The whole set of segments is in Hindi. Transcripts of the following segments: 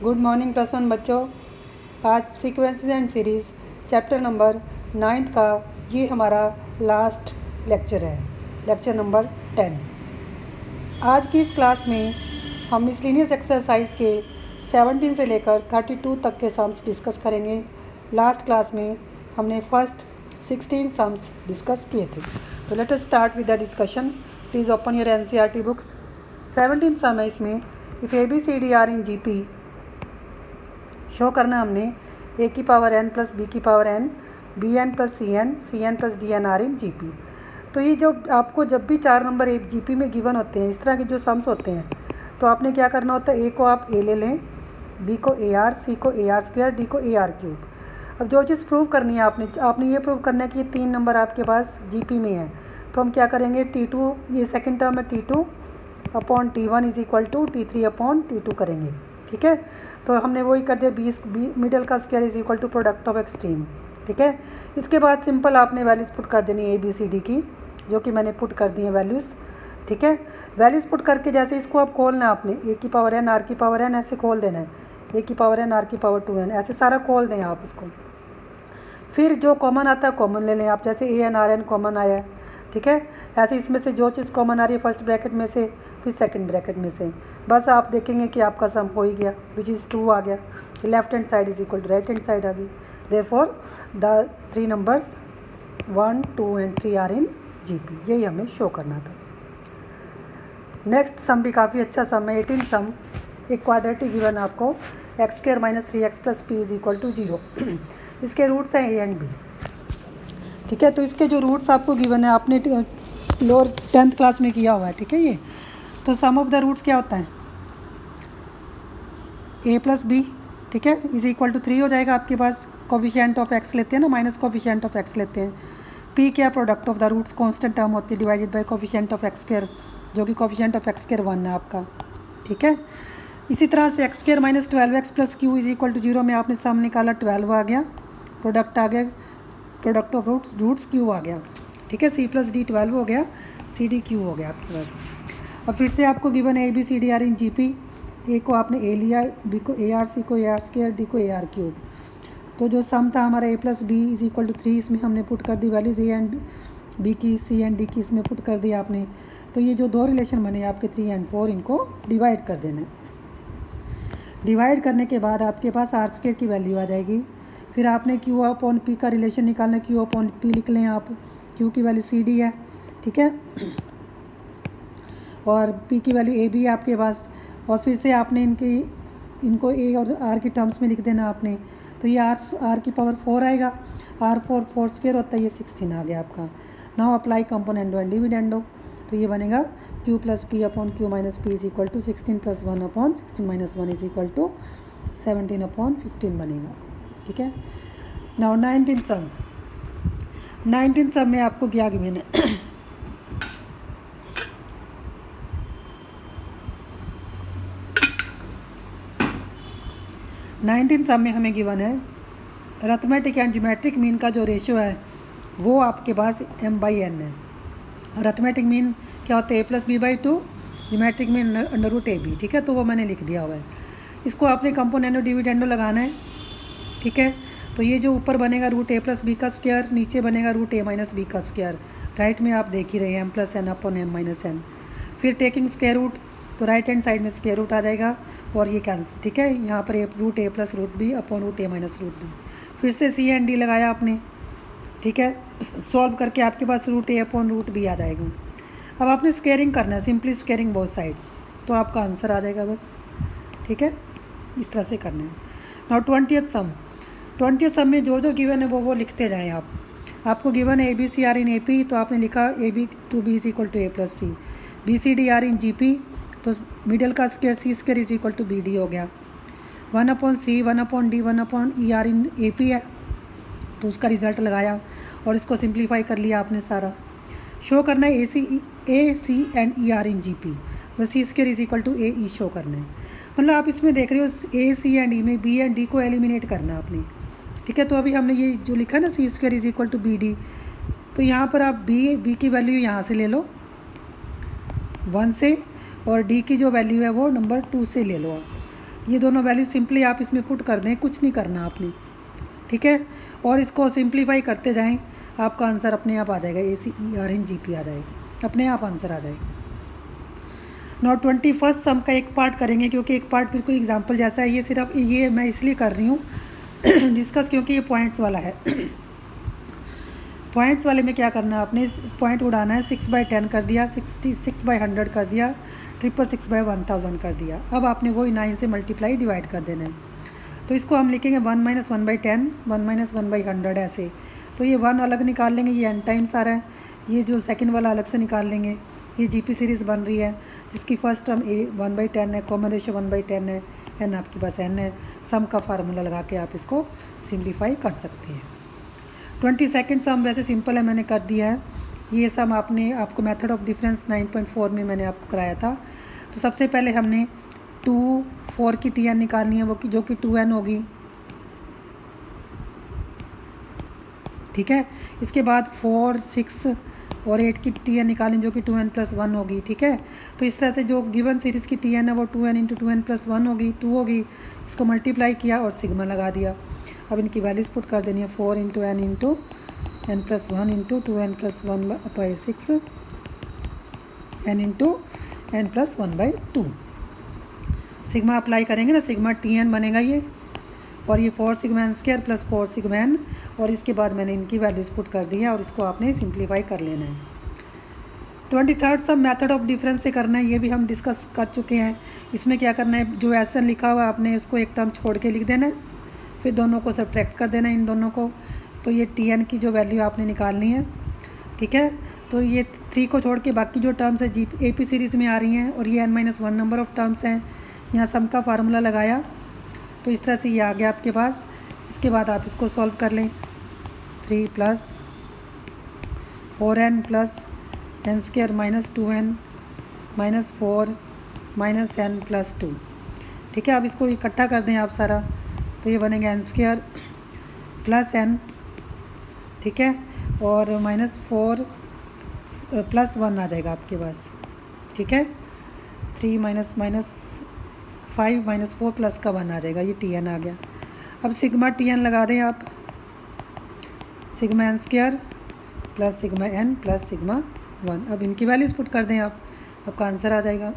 गुड मॉर्निंग प्लस वन बच्चों। आज sequences and series chapter number 9 का ये हमारा लास्ट लेक्चर है, लेक्चर नंबर 10। आज की इस क्लास में हम मिसलिनियस एक्सरसाइज के 17 से लेकर 32 तक के सम्स डिस्कस करेंगे। लास्ट क्लास में हमने फर्स्ट 16 सम्स डिस्कस किए थे। तो let us start with the discussion. Please open your NCERT books. 17 sum है इसमें। If ABCD are in GP, show करना हमने a की पावर n प्लस b की power n, bn plus cn plus dn are in GP। तो ये जो आपको जब भी 4 नंबर GP में गिवन होते हैं, इस तरह के जो सम्स होते हैं, तो आपने क्या करना होता है, a को आप a ले लें, b को AR, c को AR स्क्वायर, d को AR क्यूब। अब जो चीज़ प्रूव करनी है आपने ये प्रूव करना है कि ये 3 नंबर आपके पास GP में है। तो हम क्या करेंगे, T2, ये सेकेंड टर्म है, T2 upon T1 is equal to T3 upon T2 करेंगे। ठीक है, तो हमने वही कर दिया, बी मिडल का square is equal to product of extreme. ठीक है, इसके बाद सिंपल आपने वैल्यूज़ पुट कर देनी है ABCD की, जो कि मैंने पुट कर दी है वैल्यूज़। ठीक है, वैल्यूज़ पुट करके जैसे इसको आप खोलना है, आपने a की पावर n r की पावर n ऐसे खोल देना है, a की पावर n r की पावर 2n ऐसे सारा खोल दें आप इसको। फिर जो कॉमन आता है कॉमन ले लें आप, जैसे a n r n common आया है। ठीक है, ऐसे इसमें से जो चीज़ कॉमन आ रही है फर्स्ट ब्रैकेट में से, फिर सेकंड ब्रैकेट में से, बस आप देखेंगे कि आपका सम हो ही गया, विच इज़ ट्रू आ गया। Left hand side is equal to right hand side आ गई। Therefore the 3 numbers 1, 2 and 3 are in GP। यही हमें शो करना था। नेक्स्ट सम भी काफ़ी अच्छा सम है, 18 सम। एक क्वाड्रेटिक गिवन आपको x square minus 3x plus p is equal to 0। इसके रूट्स हैं a एंड b। ठीक है, तो इसके जो रूट्स आपको गिवन है, आपने लोअर 10th क्लास में किया हुआ है। ठीक है, ये तो सम ऑफ द रूट्स क्या होता है, a प्लस बी, ठीक है, इज इक्वल टू 3 हो जाएगा आपके पास। कोफिशिएंट ऑफ x लेते हैं ना, माइनस कोफिशिएंट ऑफ x लेते हैं। p क्या, product of the roots constant term होती है, divided by coefficient of x square, जो कि कोफिशिएंट ऑफ x स्क्वायर 1 है आपका। ठीक है, इसी तरह से x square minus 12x plus Q is equal to 0 में आपने सम निकाला, 12 आ गया, प्रोडक्ट आ गया, प्रोडक्ट ऑफ रूट्स क्यू आ गया। ठीक है, c प्लस डी 12 हो गया, सी डी क्यू हो गया आपके पास। अब फिर से आपको गिवन है ABCD are in GP। a को आपने a लिया, b को AR, c को AR स्क्वायर, d को AR क्यूब। तो जो सम था हमारा a plus B is equal to 3, इसमें हमने पुट कर दी वैल्यूज़ a एंड b की, c एंड d की इसमें पुट कर दी आपने। तो ये जो दो रिलेशन बने आपके 3 एंड 4, इनको डिवाइड कर देना है। डिवाइड करने के बाद आपके पास आर स्क्वायर की वैल्यू आ जाएगी। फिर आपने क्यू अपॉन पी का रिलेशन निकालना, क्यू अपॉन पी लिख लें आप, क्यू की वैल्यू CD है। ठीक है, और P की वैल्यू AB है आपके पास। और फिर से आपने इनको A और R की टर्म्स में लिख देना आपने। तो ये R की पावर 4 आएगा, R 4 स्क्वायर होता है, ये 16 आ गया आपका। Now apply componendo and dividendo. तो ये बनेगा Q plus P upon Q minus P is equal to 16 plus 1 upon 16 minus 1 is equal to 17 upon 15 बनेगा। ठीक है, नाउ 19 सम। 19 सम में आपको क्या गिवन है, 19 सम में हमें गिवन है अरिथमेटिक एंड ज्योमेट्रिक मीन का जो रेशियो है वो आपके पास m/n है। अरिथमेटिक मीन क्या होता है, a plus B by 2, geometric mean under root AB। ठीक है, तो वो मैंने लिख दिया हुआ है। इसको आपने कंपोनेंडो डिविडेंडो लगाना है। ठीक है, तो ये जो ऊपर बनेगा रूट a प्लस बी का स्क्वायर, नीचे बनेगा रूट a माइनस बी का स्क्वायर। राइट में आप देख ही रहे हैं m plus n upon m minus n। फिर टेकिंग स्क्वायर रूट, तो राइट हैंड साइड में स्क्वायर रूट आ जाएगा और ये कैंसिल। ठीक है, यहाँ पर root a plus root b upon root a minus root b। फिर से c एंड d लगाया आपने। ठीक है, सॉल्व करके आपके पास root a upon root b आ जाएगा। अब आपने स्क्वेयरिंग करना है, सिंपली स्क्वेयरिंग बोथ साइड्स, तो आपका आंसर आ जाएगा बस। ठीक है, इस तरह से करना है। नाउ 20th सम। 20th सम में जो गिवन है वो लिखते जाएँ आप। आपको गिवन है ABC आर इन AP, तो आपने लिखा AB two B is equal to A plus C। BCD are in GP, तो मिडल का square C square is equal to BD हो गया। 1 upon C, 1 upon D, 1 upon E are in AP है, तो उसका रिजल्ट लगाया और इसको सिंप्लीफाई कर लिया आपने सारा। शो करना है A C and E are in GP, तो C square is equal to AE show करना है। मतलब आप इसमें देख रहे हो A C एंड E में B एंड D को एलिमिनेट करना है आपने। ठीक है, तो अभी हमने ये जो लिखा ना C square is equal to BD, तो यहाँ पर आप B की वैल्यू यहाँ से ले लो 1 से, और D की जो वैल्यू है वो नंबर 2 से ले लो आप। ये दोनों वैल्यू सिंपली आप इसमें पुट कर दें, कुछ नहीं करना आपने, ठीक है। और इसको सिंप्लीफाई करते जाएं, आपका आंसर अपने आप आ जाएगा, ACERNGP आ जाएगा, अपने आप आंसर आ जाएगा। नॉट 21st सम का एक पार्ट करेंगे, क्योंकि एक पार्ट बिल्कुल एग्जाम्पल जैसा है। ये सिर्फ ये मैं इसलिए कर रही हूँ डिस्कस, क्योंकि ये पॉइंट्स वाला है। पॉइंट्स वाले में क्या करना है आपने, पॉइंट उड़ाना है। 6/10 कर दिया, 66/100 कर दिया, 666/1000 कर दिया। अब आपने वही 9 से मल्टीप्लाई डिवाइड कर देना है। तो इसको हम लिखेंगे 1 - 1/10, 1 - 1/100 ऐसे। तो ये 1 अलग निकाल लेंगे, ये n टाइम्स आ रहा है, ये जो सेकंड वाला अलग से निकाल लेंगे। ये GP सीरीज़ बन रही है, जिसकी फर्स्ट टर्म 1/10 है, कॉमन रेशियो 1/10 है, n आपके पास n है। सम का फार्मूला लगा के आप इसको सिंप्लीफाई कर सकते हैं। 22nd सम वैसे सिंपल है, मैंने कर दिया है। ये सम आपको मेथड ऑफ डिफरेंस 9.4 में मैंने आपको कराया था। तो सबसे पहले हमने 2, 4 की TN निकालनी है, वो जो कि 2n होगी, ठीक है। इसके बाद 4, 6 और 8 की TN निकालें, जो कि 2n + 1 होगी, ठीक है। तो इस तरह से जो गिवन सीरीज़ की TN है वो 2n × 2n + 1 होगी, 2 होगी। इसको मल्टीप्लाई किया और सिग्मा लगा दिया। अब इनकी वैल्यूज़ पुट कर देनी है, 4 × n × n + 1 × 2n + 1/6 n × n + 1/2। Sigma apply करेंगे ना, सिग्मा TN बनेगा ये, और ये 4 sigma n square + 4 sigma n, और इसके बाद मैंने इनकी वैल्यूज़ पुट कर दी है, और इसको आपने सिंप्लीफाई कर लेना है। 23rd some method of difference से करना है, ये भी हम डिस्कस कर चुके हैं। इसमें क्या करना है, जो SN लिखा हुआ है आपने उसको एक टर्म छोड़ के लिख देना है, फिर दोनों को सब्ट्रैक्ट कर देना है, इन दोनों को। तो ये TN की जो वैल्यू आपने निकालनी है, ठीक है। तो ये 3 को छोड़ के बाकी जो टर्म्स है AP सीरीज़ में आ रही हैं, और ये n - 1 नंबर ऑफ़ टर्म्स हैं। यहाँ सम का फार्मूला लगाया, तो इस तरह से ये आ गया आपके पास। इसके बाद आप इसको सॉल्व कर लें। 3 + 4n + n square - 2n - 4 - n + 2, ठीक है। अब इसको इकट्ठा कर दें आप सारा, तो ये बनेगा n स्क्वायर + n, ठीक है, और -4 + 1 आ जाएगा आपके पास, ठीक है। 3 - 5 - 4 + का 1 आ जाएगा, ये TN आ गया। अब सिग्मा TN लगा दें आप, sigma n square + sigma n + sigma 1। अब इनकी वैल्यूज़ पुट कर दें आप, आपका आंसर आ जाएगा।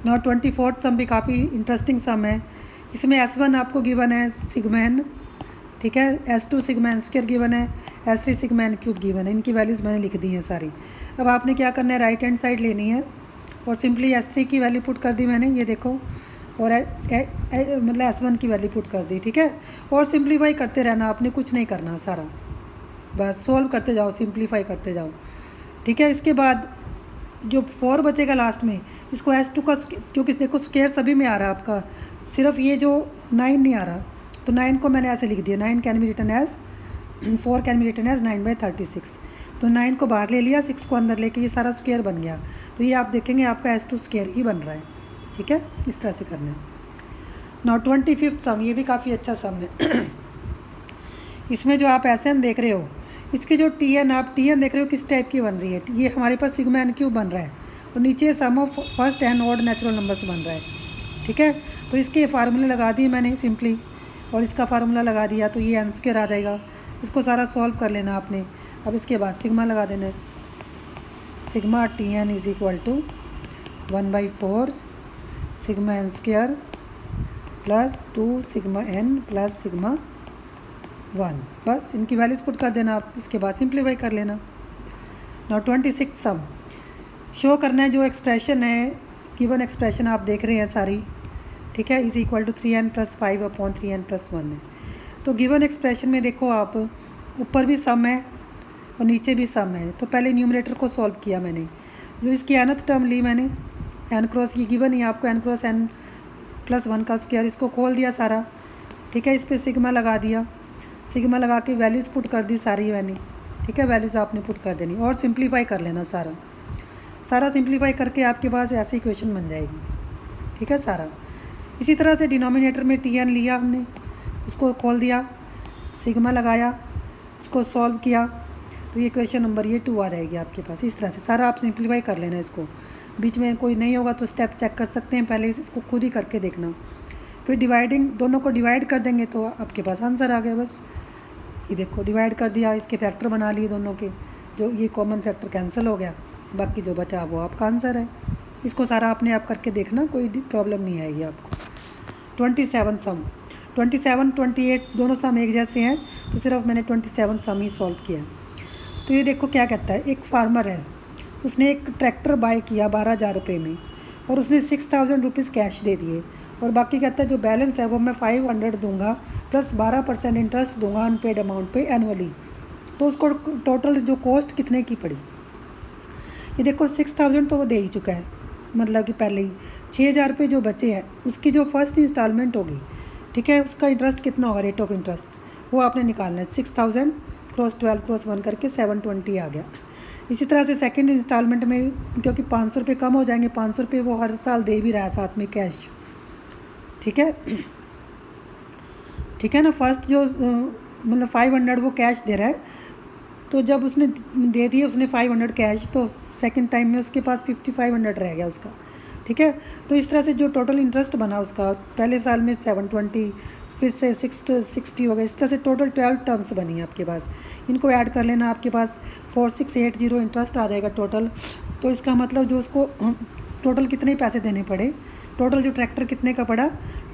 नॉ 24th सम भी काफ़ी इंटरेस्टिंग सम है। इसमें S1 आपको गिवन है सिग्मा n, ठीक है। S2 sigma n square given है, S3 sigma n cube given है। इनकी वैल्यूज़ मैंने लिख दी हैं सारी। अब आपने क्या करना है, राइट हैंड साइड लेनी है, और सिंपली S3 की वैल्यू पुट कर दी मैंने, ये देखो, और मतलब S1 की वैल्यू पुट कर दी, ठीक है। और सिंप्लीफाई करते रहना, आपने कुछ नहीं करना, सारा बस सोल्व करते जाओ, सिंप्लीफाई करते जाओ, ठीक है। इसके बाद जो 4 बचेगा लास्ट में, इसको S2 का, क्योंकि देखो स्क्वायर सभी में आ रहा है आपका, सिर्फ ये जो 9 नहीं आ रहा, तो 9 को मैंने ऐसे लिख दिया, 9 can be written as 4 can be written as 9/36। तो 9 को बाहर ले लिया, 6 को अंदर लेके ये सारा स्क्वायर बन गया। तो ये आप देखेंगे आपका S2 स्क्वायर ही बन रहा है, ठीक है। इस तरह से करना है। नॉ 25th सम, ये भी काफ़ी अच्छा सम है। इसमें जो आप SN देख रहे हो, इसकी जो TN आप TN देख रहे हो किस टाइप की बन रही है, ये हमारे पास सिग्मा n क्यूब बन रहा है, और नीचे sum of first n odd natural numbers बन रहा है, ठीक है। तो इसके फार्मूले लगा दिए मैंने सिंपली, और इसका फार्मूला लगा दिया, तो ये n स्क्वायर आ जाएगा। इसको सारा सॉल्व कर लेना आपने। अब इसके बाद सिग्मा लगा देना है, sigma TN = 1/4 sigma n square + 2 sigma n + sigma 1। बस इनकी वैल्यूज़ पुट कर देना आप, इसके बाद सिंप्लीफाई कर लेना। नॉ 26th सम, शो करना है जो एक्सप्रेशन है, गिवन एक्सप्रेशन आप देख रहे हैं सारी, ठीक है, = 3n + 5/3n + 1 है। तो गिवन एक्सप्रेशन में देखो आप, ऊपर भी सम है और नीचे भी सम है। तो पहले न्यूमरेटर को सॉल्व किया मैंने, जो इसकी nth टर्म ली मैंने, n क्रॉस ये गिवन ही आपको n × n + 1 का स्क्वायर, इसको खोल दिया सारा, ठीक है। इस पर सिग्मा लगा दिया, सिग्मा लगा के वैल्यूज़ पुट कर दी सारी मैंने, ठीक है। वैल्यूज़ आपने पुट कर देनी और सिंप्लीफाई कर लेना, सारा सिंप्लीफाई करके आपके पास ऐसी इक्वेशन बन जाएगी, ठीक है सारा। इसी तरह से डिनोमिनेटर में TN लिया हमने, उसको खोल दिया, सिग्मा लगाया, उसको सॉल्व किया, तो ये इक्वेशन नंबर 2 आ जाएगी आपके पास। इस तरह से सारा आप सिंप्लीफाई कर लेना इसको। बीच में कोई नहीं होगा तो स्टेप चेक कर सकते हैं, पहले इसको खुद ही करके देखना। फिर डिवाइडिंग, दोनों को डिवाइड कर देंगे तो आपके पास आंसर आ गया। बस ये देखो डिवाइड कर दिया, इसके फैक्टर बना लिए दोनों के, जो ये कॉमन फैक्टर कैंसिल हो गया, बाकी जो बचा वो आपका आंसर है। इसको सारा अपने आप करके देखना, कोई प्रॉब्लम नहीं आएगी आपको। 27 सम, 27 28 दोनों सम एक जैसे हैं, तो सिर्फ मैंने 27 सम ही सॉल्व किया। तो ये देखो क्या कहता है, एक फार्मर है, उसने एक ट्रैक्टर बाय किया 12,000 रुपये में, और उसने 6,000 रुपीज़ कैश दे दिए, और बाकी कहता है जो बैलेंस है वो मैं 500 दूंगा प्लस 12% इंटरेस्ट दूंगा अनपेड अमाउंट पे एनुअली। तो उसको टोटल जो कॉस्ट कितने की पड़ी। ये देखो 6,000 तो वो दे ही चुका है, मतलब कि पहले ही 6,000 रुपये जो बचे हैं उसकी जो फर्स्ट इंस्टॉलमेंट होगी, ठीक है, उसका इंटरेस्ट कितना होगा, रेट ऑफ इंटरेस्ट, वो आपने निकालना है। 6,000 क्रॉस 12 क्रॉस 1 करके 720 आ गया। इसी तरह से सेकंड इंस्टॉलमेंट में क्योंकि 500 रुपये कम हो जाएंगे, 500 रुपये वो हर साल दे भी रहा है साथ में कैश, ठीक है, ठीक है ना। फर्स्ट जो मतलब 500 वो कैश दे रहा है, तो जब उसने दे दिए उसने 500 कैश, तो सेकंड टाइम में उसके पास 5500 रह गया उसका, ठीक है। तो इस तरह से जो टोटल इंटरेस्ट बना उसका, पहले साल में 720, फिर से 660 हो गया, इस तरह से टोटल 12 टर्म्स बनी है आपके पास। इनको ऐड कर लेना, आपके पास 4680 इंटरेस्ट आ जाएगा टोटल। तो इसका मतलब जो उसको टोटल कितने पैसे देने पड़े, टोटल जो ट्रैक्टर कितने का पड़ा,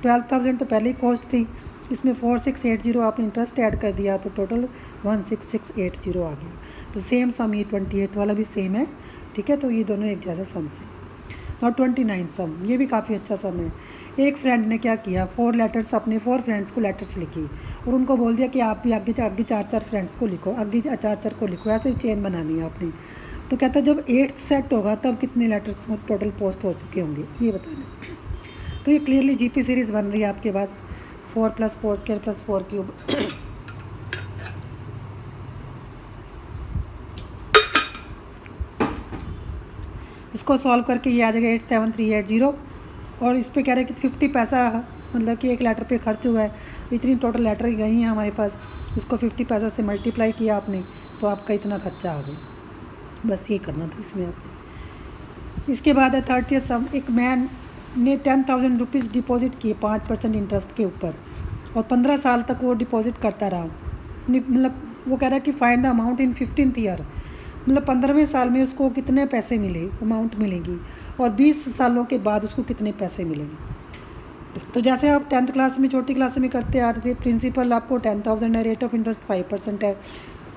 12,000 तो पहले ही कॉस्ट थी, इसमें 4680 आपने इंटरेस्ट ऐड कर दिया, तो टोटल 16680 आ गया। तो सेम सम ये 28 वाला भी सेम है, ठीक है। तो ये दोनों एक जैसे सम से। और 29 सम, ये भी काफ़ी अच्छा सम है। एक फ्रेंड ने क्या किया, 4 लेटर्स, अपने 4 फ्रेंड्स को लेटर्स लिखी और उनको बोल दिया कि आप भी आगे 4 फ्रेंड्स को लिखो, आगे 4 को लिखो, ऐसे चेन बनानी है आपने। तो कहता है जब 8th सेट होगा तब कितने लेटर्स टोटल पोस्ट हो चुके होंगे, ये बताना। तो ये क्लियरली जीपी सीरीज़ बन रही है आपके पास, 4 + 4 स्क्वायर + 4 क्यूब। इसको सॉल्व करके ये आ जाएगा 87380, और इस पे कह रहे हैं कि 50 पैसा, मतलब कि एक लेटर पे खर्च हुआ है, इतनी टोटल लेटर ही गई हैं हमारे पास, इसको 50 पैसा से मल्टीप्लाई किया आपने तो आपका इतना खर्चा आ गया। बस ये करना था इसमें आपने। इसके बाद है 30th सम, एक मैन ने 10,000 रुपीज़ डिपॉजिट किए 5% इंटरेस्ट के ऊपर, और 15 साल तक वो डिपॉजिट करता रहा। मतलब वो कह रहा है कि find the amount in 15th year, मतलब 15वें साल में उसको कितने पैसे मिले, अमाउंट मिलेगी, और 20 सालों के बाद उसको कितने पैसे मिलेंगे। तो जैसे आप 10th क्लास में, छोटी क्लास में करते आ रहे थे, प्रिंसिपल आपको 10,000 है, रेट ऑफ इंटरेस्ट 5% है,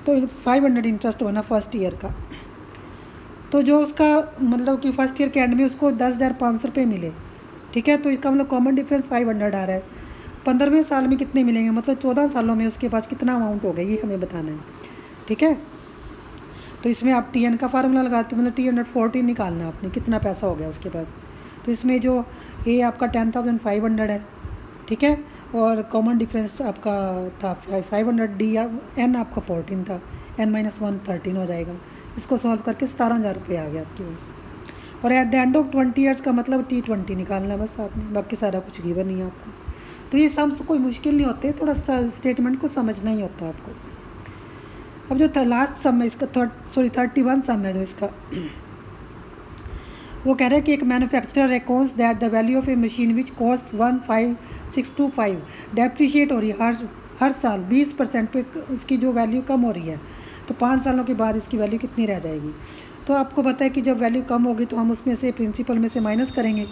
तो 500 इंटरेस्ट बना फर्स्ट ईयर का। तो जो उसका मतलब कि फर्स्ट ईयर के एंड में उसको 10,500 रुपये मिले, ठीक है। तो इसका मतलब कॉमन डिफरेंस 500 आ रहा है। 15वें साल में कितने मिलेंगे, मतलब 14 सालों में उसके पास कितना अमाउंट होगा, ये हमें बताना है, ठीक है। तो इसमें आप TN का फार्मूला लगाते हो, मतलब 314 निकालना आपने, कितना पैसा हो गया उसके पास। तो इसमें जो A आपका 10,500 है, ठीक है, और कॉमन डिफरेंस आपका था 500, D N आपका 14 था, N - 1 13 हो जाएगा। इसको सॉल्व करके 17,000 रुपये आ गया आपके पास। और at the end of 20 years का मतलब T20 निकालना बस आपने, बाकी सारा कुछ गिवन नहीं है आपको। तो ये सम्स कोई मुश्किल नहीं होते, थोड़ा सा स्टेटमेंट को समझना ही होता है आपको। अब जो लास्ट सम है इसका 31 सम है जो इसका, वो कह रहे हैं कि एक manufacturer reckons that the value of a machine which cost 15625 depreciate हो रही है हर साल 20% पे, उसकी जो वैल्यू कम हो रही है, तो 5 सालों के बाद इसकी वैल्यू कितनी रह जाएगी। तो आपको पता है कि जब वैल्यू कम होगी तो हम उसमें से प्रिंसिपल में से माइनस करेंगे,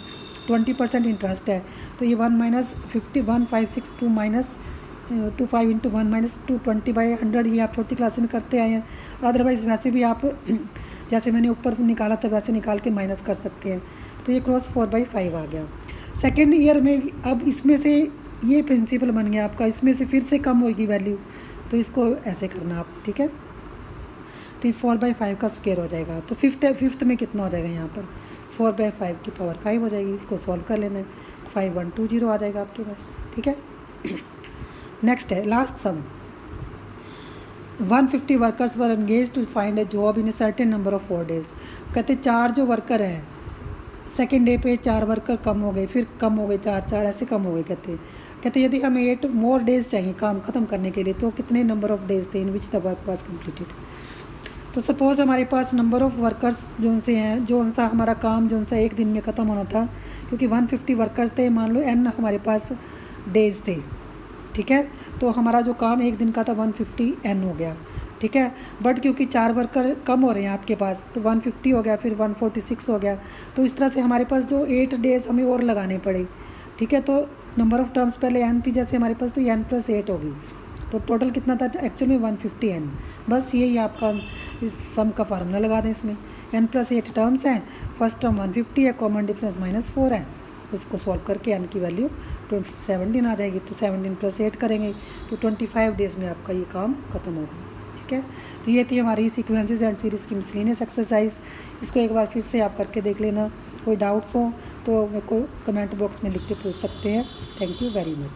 20% इंटरेस्ट है, तो ये 1 - 50 1562 - 25 × 1 - 220/100, ये आप छोटी क्लास में करते आए हैं। अदरवाइज़ वैसे भी आप जैसे मैंने ऊपर निकाला था वैसे निकाल के माइनस कर सकते हैं। तो ये क्रॉस 4/5 आ गया। सेकेंड ईयर में अब इसमें से ये प्रिंसिपल बन गया आपका, इसमें से फिर से कम होगी वैल्यू, तो इसको ऐसे करना आप, ठीक है। तो ये 4/5 का स्क्वायर हो जाएगा। तो फिफ्थ में कितना हो जाएगा, यहाँ पर 4/5 की पावर 5 हो जाएगी। इसको सॉल्व कर लेना है, 5120 आ जाएगा आपके पास, ठीक है। नेक्स्ट है last sum, 150 workers were engage to find a job in a certain number of 4 days. कहते 4 जो वर्कर हैं, सेकेंड डे पे 4 वर्कर कम हो गए, फिर कम हो गए 4 ऐसे कम हो गए। कहते यदि हमें 8 मोर डेज चाहिए काम ख़त्म करने के लिए, तो कितने नंबर ऑफ डेज थे in which the work was completed. तो सपोज़ हमारे पास नंबर ऑफ़ वर्कर्स जो से हैं, जो सा हमारा काम जो सा एक दिन में ख़त्म होना था, क्योंकि 150 वर्कर्स थे, मान लो n हमारे पास डेज़ थे, ठीक है। तो हमारा जो काम एक दिन का था 150 n हो गया, ठीक है। बट क्योंकि 4 वर्कर कम हो रहे हैं आपके पास, तो 150 हो गया, फिर 146 हो गया। तो इस तरह से हमारे पास जो 8 डेज़ हमें और लगाने पड़े, ठीक है। तो नंबर ऑफ़ टर्म्स पहले n थी जैसे हमारे पास, तो n+8 होगी। तो टोटल कितना था एक्चुअली में 150 n। बस यही आपका इस सम का फार्मूला लगा दें इसमें। n+8 टर्म्स हैं, फर्स्ट टर्म 150 है, कॉमन डिफरेंस -4 है, उसको सॉल्व करके n की वैल्यू 17 आ जाएगी। तो 17+8 करेंगे तो 25 डेज़ में आपका ये काम ख़त्म होगा, ठीक है। तो ये थी हमारी सीक्वेंसेस एंड सीरीज़ की मिसलेनियस एक्सरसाइज। इसको एक बार फिर से आप करके देख लेना। कोई डाउट्स हो तो मेरे को कमेंट बॉक्स में लिख के पूछ सकते हैं। Thank you very much.